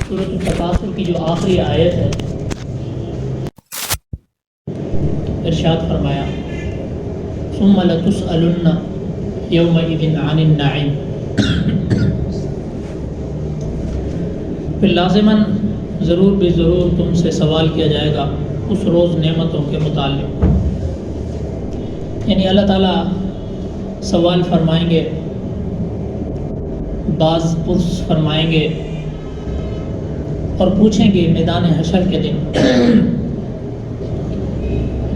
سورۃ التکاثر کی جو آخری آیت ہے، ارشاد فرمایا ثم لتسألن یومئذ عن النعیم، پھر لازماً ضرور بھی ضرور تم سے سوال کیا جائے گا اس روز نعمتوں کے متعلق. یعنی اللہ تعالیٰ سوال فرمائیں گے، بعض پرس فرمائیں گے اور پوچھیں گے میدان حشر کے دن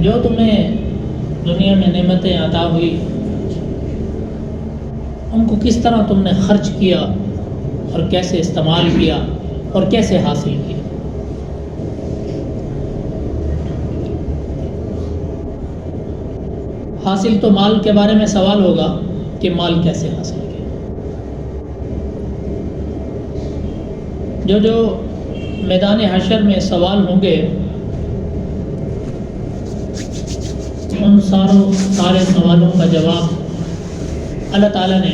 جو تمہیں دنیا میں نعمتیں عطا ہوئی ان کو کس طرح تم نے خرچ کیا اور کیسے استعمال کیا اور کیسے حاصل کیا. حاصل تو مال کے بارے میں سوال ہوگا کہ مال کیسے حاصل کیا. جو میدان حشر میں سوال ہوں گے ان سارے سوالوں کا جواب اللہ تعالیٰ نے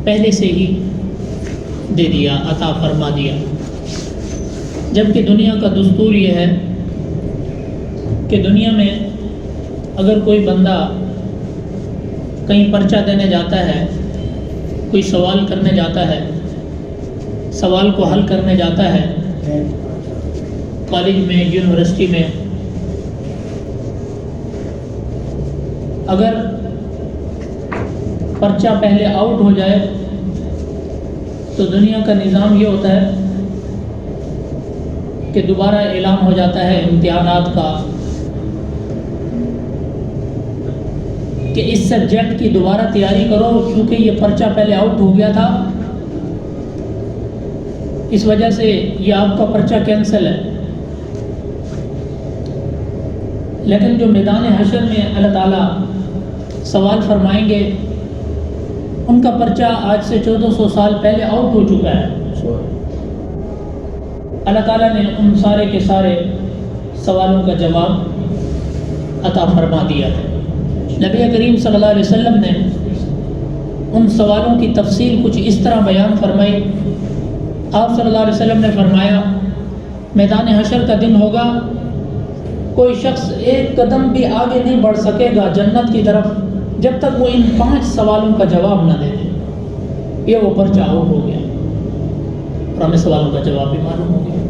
پہلے سے ہی دے دیا، عطا فرما دیا. جبکہ دنیا کا دستور یہ ہے کہ دنیا میں اگر کوئی بندہ کہیں پرچہ دینے جاتا ہے، کوئی سوال کرنے جاتا ہے، سوال کو حل کرنے جاتا ہے کالج میں، یونیورسٹی میں، اگر پرچہ پہلے آؤٹ ہو جائے تو دنیا کا نظام یہ ہوتا ہے کہ دوبارہ اعلان ہو جاتا ہے امتحانات کا کہ اس سبجیکٹ کی دوبارہ تیاری کرو کیونکہ یہ پرچہ پہلے آؤٹ ہو گیا تھا، اس وجہ سے یہ آپ کا پرچہ کینسل ہے. لیکن جو میدان حشر میں اللہ تعالیٰ سوال فرمائیں گے ان کا پرچہ آج سے 1400 سال پہلے آؤٹ ہو چکا ہے. اللہ تعالیٰ نے ان سارے کے سارے سوالوں کا جواب عطا فرما دیا ہے. نبی کریم صلی اللہ علیہ وسلم نے ان سوالوں کی تفصیل کچھ اس طرح بیان فرمائی. آپ صلی اللہ علیہ وسلم نے فرمایا میدان حشر کا دن ہوگا، کوئی شخص ایک قدم بھی آگے نہیں بڑھ سکے گا جنت کی طرف جب تک وہ ان 5 سوالوں کا جواب نہ دے دے. یہ وہ پرچہ آؤٹ ہو گیا اور ہمیں سوالوں کا جواب بھی معلوم ہو گیا.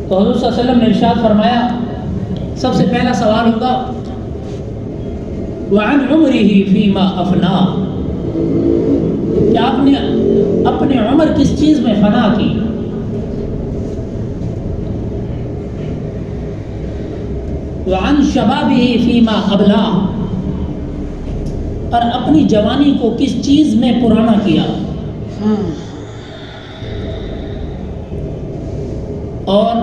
تو حضور صلی اللہ علیہ وسلم نے ارشاد فرمایا سب سے پہلا سوال ہوگا وَعَنْ عُمْرِهِ فِي مَا أَفْنَا، کہ آپ نے اپنے عمر کس چیز میں فنا کی. وَعَنْ شَبَابِهِ فِي مَا أَبْلَا، اور اپنی جوانی کو کس چیز میں پرانا کیا. اور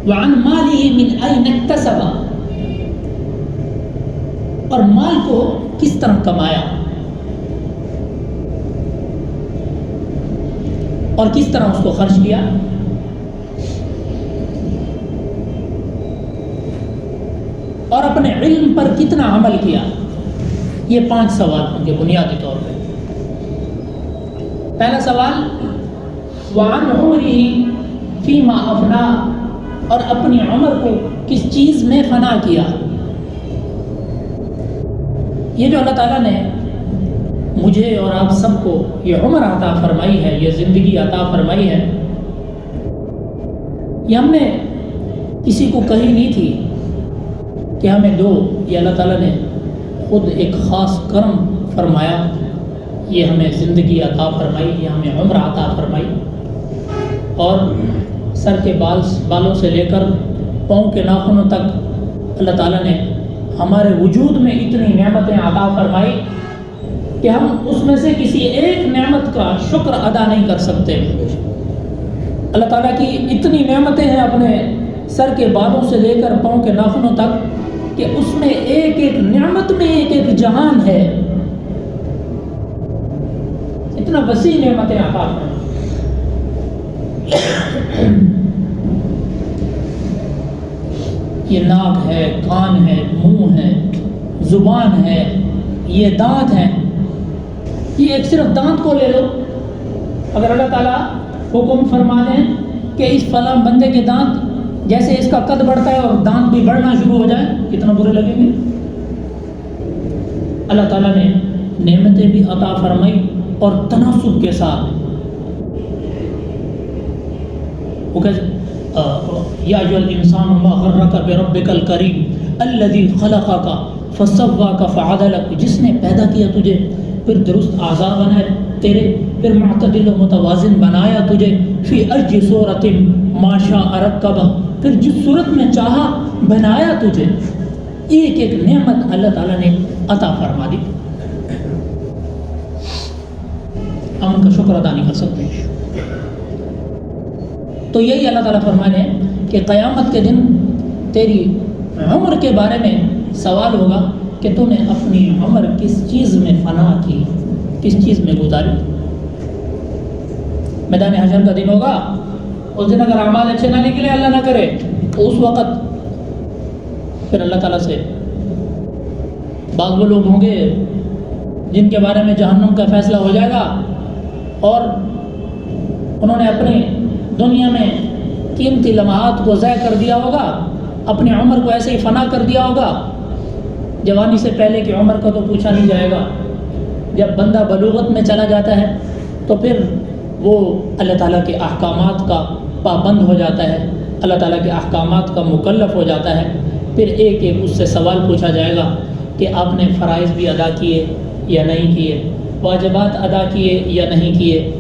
وَعَنْ مَالِهِ مِنْ أَيْنَ اكْتَسَبَ، اور مال کو کس طرح کمایا اور کس طرح اس کو خرچ کیا. اور اپنے علم پر کتنا عمل کیا. یہ 5 سوال ہوں گے بنیادی طور پہ. پہلا سوال وَعَنْ عُمْرِهِ فِي مَا أَفْنَا، اور اپنی عمر کو کس چیز میں فنا کیا. یہ جو اللہ تعالیٰ نے مجھے اور آپ سب کو یہ عمر عطا فرمائی ہے، یہ زندگی عطا فرمائی ہے، یہ ہم نے کسی کو کہی نہیں تھی کہ ہمیں دو. یہ اللہ تعالیٰ نے خود ایک خاص کرم فرمایا، یہ ہمیں زندگی عطا فرمائی، یہ ہمیں عمر عطا فرمائی. اور سر کے بالوں سے لے کر پاؤں کے ناخنوں تک اللہ تعالیٰ نے ہمارے وجود میں اتنی نعمتیں عطا فرمائی کہ ہم اس میں سے کسی ایک نعمت کا شکر ادا نہیں کر سکتے. اللہ تعالیٰ کی اتنی نعمتیں ہیں اپنے سر کے بالوں سے لے کر پاؤں کے ناخنوں تک کہ اس میں ایک ایک نعمت میں ایک ایک جہان ہے. اتنا وسیع نعمتیں عطا فرمائی. یہ ناک ہے، کان ہے، منہ ہے، زبان ہے، یہ دانت ہیں، یہ ایک صرف دانت کو لے لو، اگر اللہ تعالیٰ حکم فرما دیں کہ اس فلاں بندے کے دانت جیسے اس کا قد بڑھتا ہے اور دانت بھی بڑھنا شروع ہو جائے، کتنا برے لگیں گے۔ اللہ تعالیٰ نے نعمتیں بھی عطا فرمائی اور تناسب کے ساتھ، وہ کہتے یا ایھا الانسان ما غرک بربک الکریم الذی خلقک فسواک فعدلک، جس نے پیدا کیا تجھے پھر درست اعضاء بنائے تیرے، پھر معتدل و متوازن بنایا تجھے، فی ای صورت ما شاء رکبک، پھر جس صورت میں چاہا بنایا تجھے۔ ایک ایک نعمت اللہ تعالیٰ نے عطا فرما دی، ہم ان کا شکر ادا نہیں کر سکتے۔ تو یہی اللہ تعالیٰ فرما رہے ہیں کہ قیامت کے دن تیری عمر کے بارے میں سوال ہوگا کہ تو نے اپنی عمر کس چیز میں فنا کی، کس چیز میں گزاری۔ میدان حشر کا دن ہوگا، اس دن اگر اعمال اچھے نہ نکلے، اللہ نہ کرے، تو اس وقت پھر اللہ تعالیٰ سے بعض وہ لوگ ہوں گے جن کے بارے میں جہنم کا فیصلہ ہو جائے گا، اور انہوں نے اپنی دنیا میں قیمتی لمحات کو ضائع کر دیا ہوگا، اپنی عمر کو ایسے ہی فنا کر دیا ہوگا۔ جوانی سے پہلے کی عمر کا تو پوچھا نہیں جائے گا، جب بندہ بلوغت میں چلا جاتا ہے تو پھر وہ اللہ تعالیٰ کے احکامات کا پابند ہو جاتا ہے، اللہ تعالیٰ کے احکامات کا مکلف ہو جاتا ہے۔ پھر ایک ایک اس سے سوال پوچھا جائے گا کہ آپ نے فرائض بھی ادا کیے یا نہیں کیے، واجبات ادا کیے یا نہیں کیے،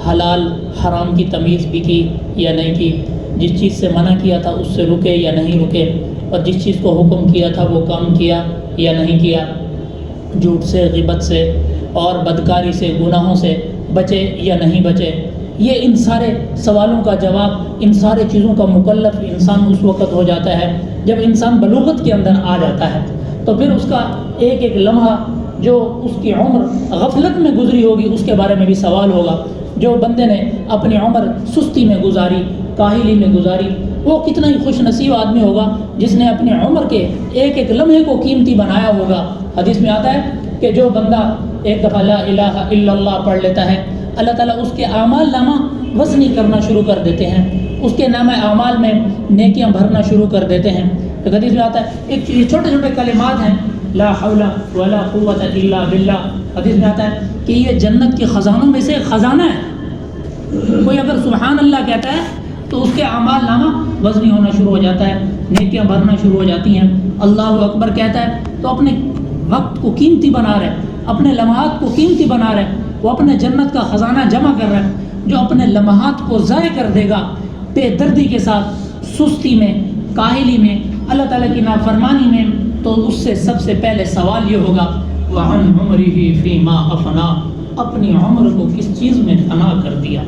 حلال حرام کی تمیز بھی کی یا نہیں کی، جس چیز سے منع کیا تھا اس سے رکے یا نہیں رکے، اور جس چیز کو حکم کیا تھا وہ کام کیا یا نہیں کیا، جھوٹ سے، غیبت سے اور بدکاری سے، گناہوں سے بچے یا نہیں بچے۔ یہ ان سارے سوالوں کا جواب، ان سارے چیزوں کا مکلف انسان اس وقت ہو جاتا ہے جب انسان بلوغت کے اندر آ جاتا ہے۔ تو پھر اس کا ایک ایک لمحہ جو اس کی عمر غفلت میں گزری ہوگی اس کے بارے میں بھی سوال ہوگا۔ جو بندے نے اپنی عمر سستی میں گزاری، کاہلی میں گزاری، وہ کتنا ہی خوش نصیب آدمی ہوگا جس نے اپنی عمر کے ایک ایک لمحے کو قیمتی بنایا ہوگا۔ حدیث میں آتا ہے کہ جو بندہ ایک دفعہ لا الہ الا اللہ پڑھ لیتا ہے، اللہ تعالیٰ اس کے اعمال نامہ وزنی کرنا شروع کر دیتے ہیں، اس کے نامہ اعمال میں نیکیاں بھرنا شروع کر دیتے ہیں۔ تو حدیث میں آتا ہے ایک یہ چھوٹے چھوٹے کلمات ہیں، لا حول ولا قوت الا باللہ، حدیث میں آتا ہے کہ یہ جنت کے خزانوں میں سے ایک خزانہ ہے۔ کوئی اگر سبحان اللہ کہتا ہے تو اس کے اعمال نامہ وزنی ہونا شروع ہو جاتا ہے، نیکیاں بھرنا شروع ہو جاتی ہیں۔ اللہ اکبر کہتا ہے تو اپنے وقت کو قیمتی بنا رہے، اپنے لمحات کو قیمتی بنا رہے، وہ اپنے جنت کا خزانہ جمع کر رہے۔ جو اپنے لمحات کو ضائع کر دے گا بے دردی کے ساتھ، سستی میں، کاہلی میں، اللہ تعالیٰ کی نافرمانی میں، تو اس سے سب سے پہلے سوال یہ ہوگا وَعَنْ عُمْرِهِ فِي مَا أَفْنَا، اپنی عمر کو کس چیز میں فنا کر دیا،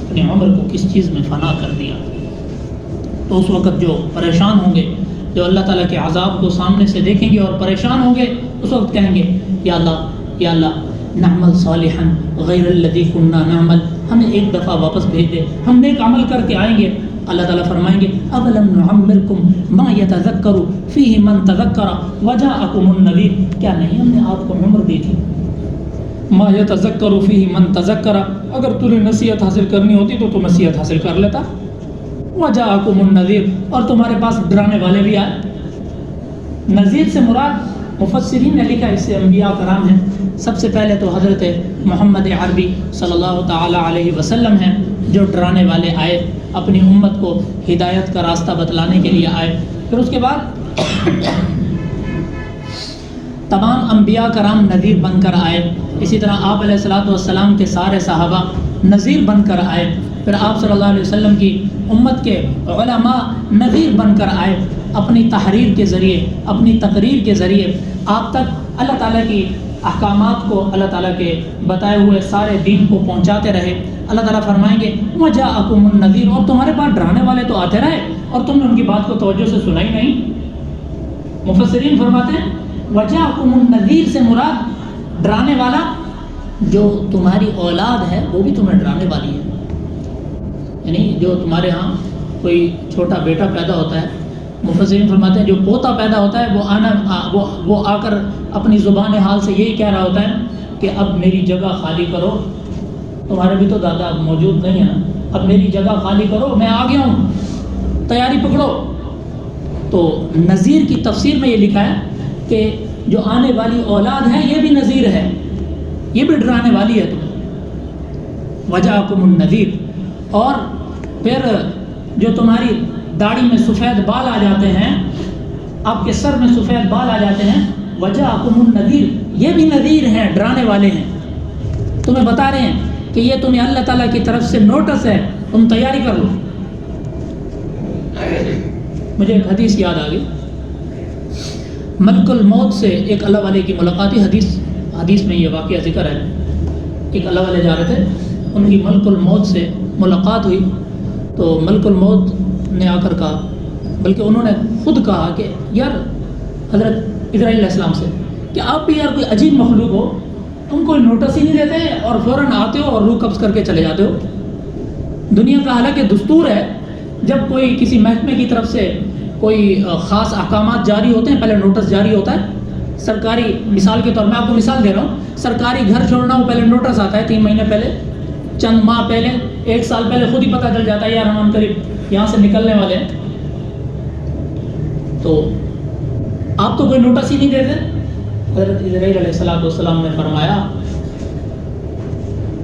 اپنی عمر کو کس چیز میں فنا کر دیا۔ تو اس وقت جو پریشان ہوں گے، جو اللہ تعالیٰ کے عذاب کو سامنے سے دیکھیں گے اور پریشان ہوں گے، اس وقت کہیں گے یا اللہ نعمل صالحا غیر الذی کنا نعمل، ہمیں ایک دفعہ واپس بھیج دے، ہم نیک عمل کر کے آئیں گے۔ اللہ تعالیٰ فرمائیں گے اولم نعمرکم ما یتذکر فیہ من تذکر وجاءکم النذیر، کیا نہیں ہم نے آپ کو عمر دی تھی؟ ما یتذکر فیہ من تذکر، اگر تمہیں نصیحت حاصل کرنی ہوتی تو تم نصیحت حاصل کر لیتا۔ وجاءکم النذیر، اور تمہارے پاس ڈرانے والے بھی آئے۔ نذیر سے مراد مفسرین نے لکھا اس سے انبیاء کرام ہیں۔ سب سے پہلے تو حضرت محمد عربی صلی اللہ تعالی علیہ وسلم ہیں جو ڈرانے والے آئے، اپنی امت کو ہدایت کا راستہ بتلانے کے لیے آئے۔ پھر اس کے بعد تمام انبیاء کرام نذیر بن کر آئے۔ اسی طرح آپ علیہ الصلوۃ والسلام کے سارے صحابہ نذیر بن کر آئے۔ پھر آپ صلی اللہ علیہ وسلم کی امت کے علماء نذیر بن کر آئے، اپنی تحریر کے ذریعے، اپنی تقریر کے ذریعے آپ تک اللہ تعالیٰ کی احکامات کو، اللہ تعالیٰ کے بتائے ہوئے سارے دین کو پہنچاتے رہے۔ اللہ تعالیٰ فرمائیں گے وجاءکم النذیر، اور تمہارے پاس ڈرانے والے تو آتے رہے اور تم نے ان کی بات کو توجہ سے سنا ہی نہیں۔ مفسرین فرماتے ہیں وجاءکم النذیر سے مراد ڈرانے والا جو تمہاری اولاد ہے وہ بھی تمہیں ڈرانے والی ہے، یعنی جو تمہارے ہاں کوئی چھوٹا بیٹا پیدا ہوتا ہے مفسرین فرماتے ہیں جو پوتا پیدا ہوتا ہے وہ آ کر اپنی زبان حال سے یہی کہہ رہا ہوتا ہے کہ اب میری جگہ خالی کرو، تمہارے بھی تو دادا موجود نہیں ہے نا، اب میری جگہ خالی کرو، میں آ گیا ہوں، تیاری پکڑو۔ تو نذیر کی تفسیر میں یہ لکھا ہے کہ جو آنے والی اولاد ہے یہ بھی نذیر ہے، یہ بھی ڈرانے والی ہے تمہیں، وجاءکم النذیر۔ اور پھر جو تمہاری داڑھی میں سفید بال آ جاتے ہیں، آپ کے سر میں سفید بال آ جاتے ہیں، وجاءکم النذیر، یہ بھی نذیر ہیں، ڈرانے والے ہیں، تمہیں بتا رہے ہیں کہ یہ تمہیں اللہ تعالیٰ کی طرف سے نوٹس ہے، تم تیاری کر لو۔ مجھے ایک حدیث یاد آ گئی، ملک الموت سے ایک اللہ والے کی ملاقات ہوئی۔ حدیث میں یہ واقعہ ذکر ہے، ایک اللہ والے جا رہے تھے، ان کی ملک الموت سے ملاقات ہوئی، تو ملک الموت نے آ کر کہا، بلکہ انہوں نے خود کہا کہ یار حضرت اسرائیل علیہ السلام سے کہ آپ بھی یار کوئی عجیب مخلوق ہو، تم کوئی نوٹس ہی نہیں دیتے اور فوراً آتے ہو اور روح قبض کر کے چلے جاتے ہو۔ دنیا کا حالانکہ دستور ہے، جب کوئی کسی محکمے کی طرف سے کوئی خاص احکامات جاری ہوتے ہیں پہلے نوٹس جاری ہوتا ہے، سرکاری، مثال کے طور میں آپ کو مثال دے رہا ہوں، سرکاری گھر چھوڑنا ہو پہلے نوٹس آتا ہے 3 مہینے پہلے، چند ماہ پہلے، 1 سال پہلے خود ہی پتہ چل جاتا ہے یار ہم قریب یہاں سے نکلنے والے ہیں۔ تو آپ تو کوئی نوٹس ہی نہیں دیتے۔ حضرت اسرائیل علیہ السلام نے فرمایا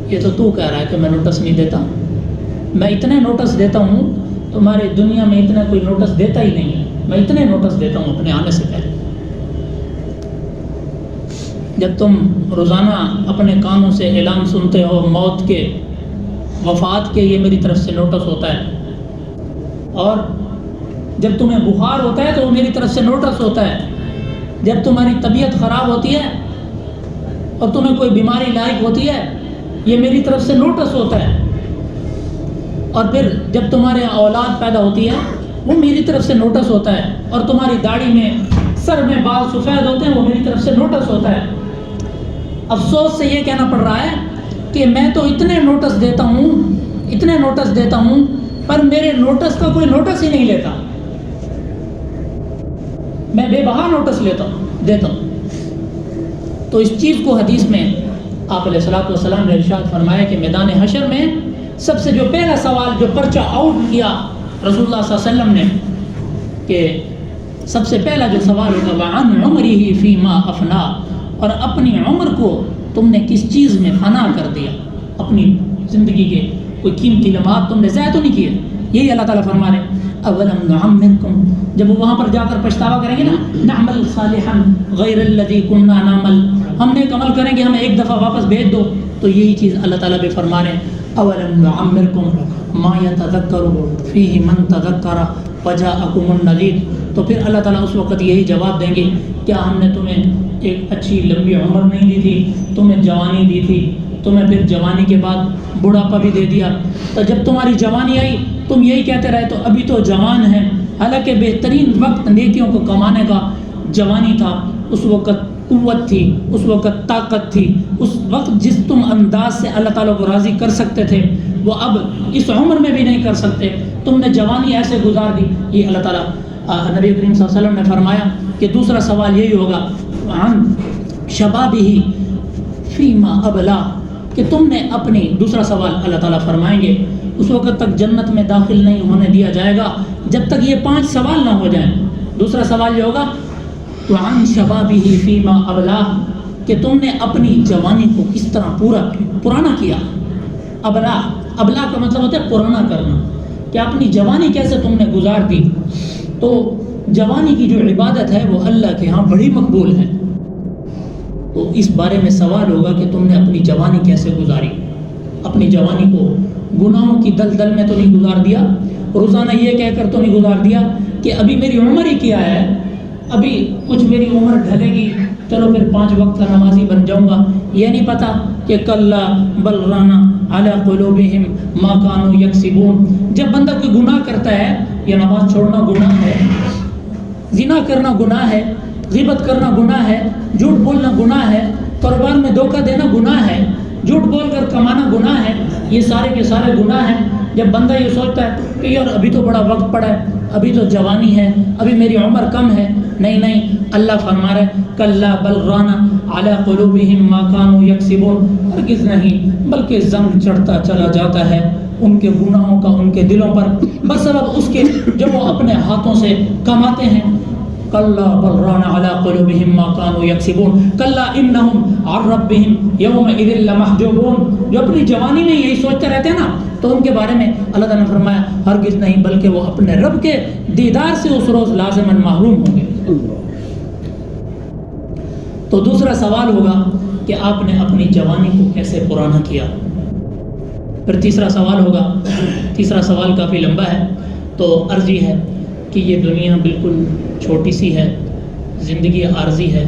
یہ تو کہہ رہا ہے کہ میں نوٹس نہیں دیتا، میں اتنے نوٹس دیتا ہوں، تمہاری دنیا میں اتنا کوئی نوٹس دیتا ہی نہیں ہے، میں اتنے نوٹس دیتا ہوں اپنے آنے سے پہلے۔ جب تم روزانہ اپنے کانوں سے اعلان سنتے ہو موت کے، وفات کے، یہ میری طرف سے نوٹس ہوتا ہے، اور جب تمہیں بخار ہوتا ہے تو وہ میری طرف سے نوٹس ہوتا ہے، جب تمہاری طبیعت خراب ہوتی ہے اور تمہیں کوئی بیماری لاحق ہوتی ہے یہ میری طرف سے نوٹس ہوتا ہے، اور پھر جب تمہارے اولاد پیدا ہوتی ہے وہ میری طرف سے نوٹس ہوتا ہے، اور تمہاری داڑھی میں، سر میں بال سفید ہوتے ہیں وہ میری طرف سے نوٹس ہوتا ہے۔ افسوس سے یہ کہنا پڑ رہا ہے کہ میں تو اتنے نوٹس دیتا ہوں پر میرے نوٹس کا کوئی نوٹس ہی نہیں لیتا، میں بے بہا نوٹس دیتا ہوں۔ تو اس چیز کو حدیث میں آپ علیہ السلام نے ارشاد فرمایا کہ میدان حشر میں سب سے جو پہلا سوال جو پرچہ آؤٹ کیا رسول اللہ صلی اللہ علیہ وسلم نے، کہ سب سے پہلا جو سوال ہوگا وَعَنْ عُمْرِهِ فِي مَا أَفْنَا، اور اپنی عمر کو تم نے کس چیز میں فنا کر دیا، اپنی زندگی کے کوئی قیمتی لمحات تم نے ضائع تو نہیں کیے۔ یہی اللہ تعالیٰ فرما رہے ہیں اَوَلَمْ نُعَمِّرْكُمْ، جب وہ وہاں پر جا کر پچھتاوا کریں گے نا، نَعْمَلْ صَالِحًا غَيْرَ الَّذِي كُنَّا نَعْمَلْ، ہم نے ایک عمل کریں گے ہمیں ایک دفعہ واپس بھیج دو، تو یہی چیز اللہ تعالیٰ بھی فرما رہے ہیں اَوَلَمْ نُعَمِّرْكُمْ مَا يَتَذَكَّرُ فِيهِ مَنْ تَذَكَّرَ وَجَاءَكُمُ النَّذِيرُ، تو پھر اللہ تعالیٰ اس وقت یہی جواب دیں گے کیا ہم نے تمہیں ایک اچھی لمبی عمر نہیں دی تھی، تمہیں جوانی دی تھی، تمہیں پھر جوانی کے بعد بڑھاپا بھی دے دیا، تو جب تمہاری جوانی آئی تم یہی کہتے رہے تو ابھی تو جوان ہیں، حالانکہ بہترین وقت نیکیوں کو کمانے کا جوانی تھا، اس وقت قوت تھی، اس وقت طاقت تھی، اس وقت جس تم انداز سے اللہ تعالیٰ کو راضی کر سکتے تھے وہ اب اس عمر میں بھی نہیں کر سکتے، تم نے جوانی ایسے گزار دی۔ یہ اللہ تعالیٰ نبی کریم صلی اللہ علیہ وسلم نے فرمایا کہ دوسرا سوال یہی ہوگا عن شبابہ فیما ابلا، کہ تم نے اپنی، دوسرا سوال اللہ تعالیٰ فرمائیں گے اس وقت تک جنت میں داخل نہیں ہونے دیا جائے گا جب تک یہ 5 سوال نہ ہو جائیں۔ دوسرا سوال یہ ہوگا وعن شبابہ فیما ابلا، کہ تم نے اپنی جوانی کو کس طرح پرانا کیا۔ ابلا کا مطلب ہوتا ہے پرانا کرنا، کہ اپنی جوانی کیسے تم نے گزار دی۔ تو جوانی کی جو عبادت ہے وہ اللہ کے ہاں بڑی مقبول ہے، تو اس بارے میں سوال ہوگا کہ تم نے اپنی جوانی کیسے گزاری، اپنی جوانی کو گناہوں کی دلدل میں تو نہیں گزار دیا، روزانہ یہ کہہ کر تو نہیں گزار دیا کہ ابھی میری عمر ہی کیا ہے، ابھی کچھ میری عمر ڈھلے گی چلو پھر 5 وقت کا نمازی بن جاؤں گا، یہ نہیں پتا کہ کلا بل رانا علی قلوبہم ما کانوا یکسبون۔ جب بندہ کوئی گناہ کرتا ہے، یہ نماز چھوڑنا گناہ ہے، زنا کرنا گناہ ہے، غیبت کرنا گناہ ہے، جھوٹ بولنا گناہ ہے، کاروبار میں دھوکہ دینا گناہ ہے، جھوٹ بول کر کمانا گناہ ہے، یہ سارے کے سارے گناہ ہیں۔ جب بندہ یہ سوچتا ہے کہ یار ابھی تو بڑا وقت پڑا ہے، ابھی تو جوانی ہے، ابھی میری عمر کم ہے. نہیں نہیں، اللہ فرما رہا ہے کلا بل ران علی قلوبہم ما کانوا یکسبون، ہرگز نہیں بلکہ زنگ چڑھتا چلا جاتا ہے ان کے گناہوں کا ان کے دلوں پر بسبب اس کے جو وہ اپنے ہاتھوں سے کماتے ہیں. کلا بل ران علی قلوبہم ما کانوا یکسبون کلا انہم عن ربہم یومئذ لمحجوبون. جو اپنی جوانی میں یہی سوچتے رہتے ہیں نا، تو ان کے بارے میں اللہ تعالیٰ نے فرمایا ہرگز نہیں بلکہ وہ اپنے رب کے دیدار سے اس روز لازماً محروم ہوں گے. تو دوسرا سوال ہوگا کہ آپ نے اپنی جوانی کو کیسے پرانا کیا. پھر تیسرا سوال ہوگا، تیسرا سوال کافی لمبا ہے، تو عرض یہ ہے کہ یہ دنیا بالکل چھوٹی سی ہے، زندگی عارضی ہے،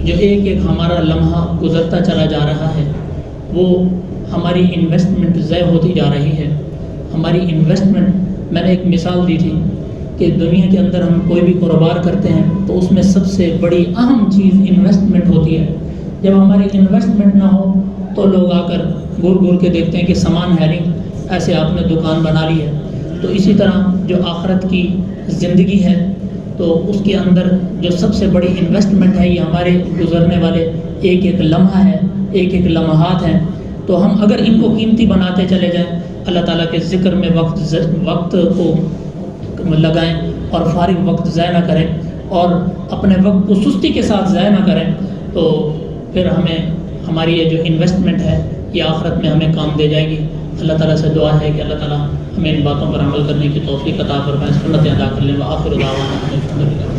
جو ایک ایک ہمارا لمحہ گزرتا چلا جا رہا ہے وہ ہماری انویسٹمنٹ ضائع ہوتی جا رہی ہے. ہماری انویسٹمنٹ، میں نے ایک مثال دی تھی کہ دنیا کے اندر ہم کوئی بھی کاروبار کرتے ہیں تو اس میں سب سے بڑی اہم چیز انویسٹمنٹ ہوتی ہے. جب ہماری انویسٹمنٹ نہ ہو تو لوگ آ کر گور کے دیکھتے ہیں کہ سامان ہے نہیں، ایسے آپ نے دکان بنا لی ہے. تو اسی طرح جو آخرت کی زندگی ہے تو اس کے اندر جو سب سے بڑی انویسٹمنٹ ہے یہ ہمارے گزرنے والے ایک ایک لمحہ ہے، ایک ایک لمحات ہیں. تو ہم اگر ان کو قیمتی بناتے چلے جائیں، اللہ تعالیٰ کے ذکر میں وقت کو لگائیں اور فارغ وقت ضائع نہ کریں اور اپنے وقت کو سستی کے ساتھ ضائع نہ کریں، تو پھر ہماری یہ جو انویسٹمنٹ ہے یہ آخرت میں ہمیں کام دے جائے گی. اللہ تعالیٰ سے دعا ہے کہ اللہ تعالیٰ ہمیں ان باتوں پر عمل کرنے کی توفیق عطا فرمائے، سنتیں ادا کر لیں. وآخر دعوانا الحمد للہ.